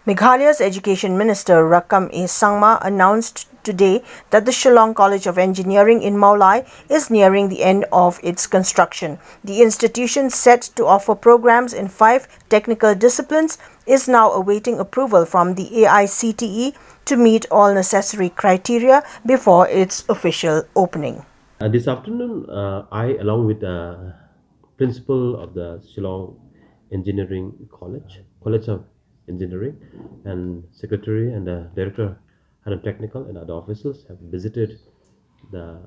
Meghalaya's Education Minister Rakkam A Sangma announced today that the Shillong College of Engineering in Mawlai is nearing the end of its construction. The institution, set to offer programs in 5 technical disciplines, is now awaiting approval from the Aicte to meet all necessary criteria before its official opening. This afternoon, I, along with the principal of the Shillong College of Engineering, and secretary and the director and technical and other officers have visited the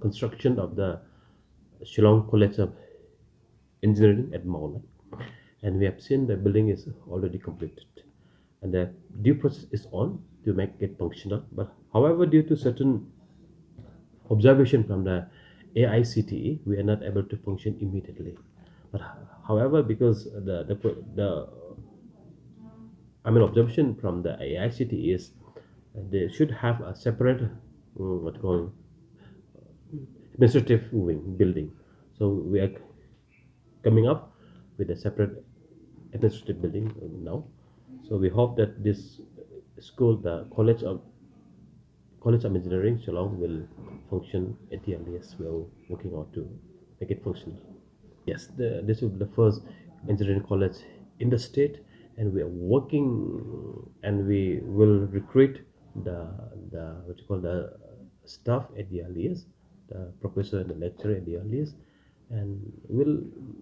construction of the Shillong College of Engineering at Mawlai, and we have seen the building is already completed, and the due process is on to make it functional. But however, due to certain observation from the Aicte, we are not able to function immediately. But however, because observation from the Aicte is they should have a separate what called administrative wing building. So we are coming up with a separate administrative building now. So we hope that this school, the College of Engineering Shillong, will function at the earliest. We are working on to make it functional. Yes, this will be the first engineering college in the state, and we are working, and we will recruit the staff at the earliest, the professor and the lecturer at the earliest, and we'll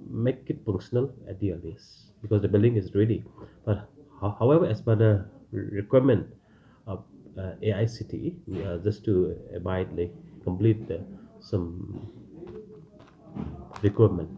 make it functional at the earliest because the building is ready. But however, as per the requirement of Aicte, we are just to complete some requirement.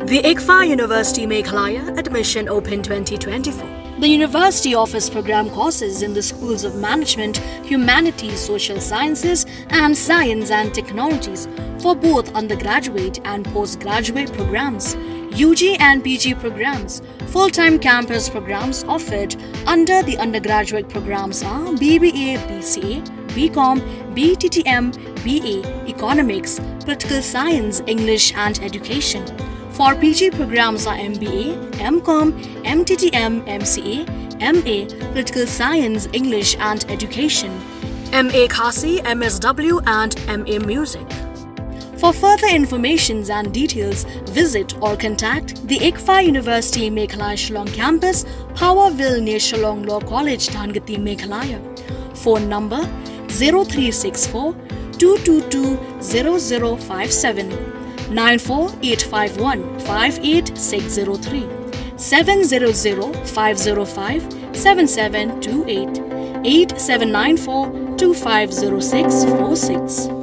The EFA University Meghalaya admission open 2024. The university offers program courses in the schools of management, humanities, social sciences, and science and technologies for both undergraduate and postgraduate programs, UG and PG programs. Full-time campus programs offered under the undergraduate programs are BBA, BCA, BCom, BTTM, BA, Economics, Political Science, English and Education. For PG programs are MBA, MCom, MTTM, MCA, MA, Political Science, English and Education, MA Khasi, MSW and MA Music. For further information and details, visit or contact the EFA University Meghalaya Shillong Campus, Powerville near Shillong Law College, Dhangati, Meghalaya. Phone number 0364 222 0057, 94851 58603, 700-505-7728, 8794 250646.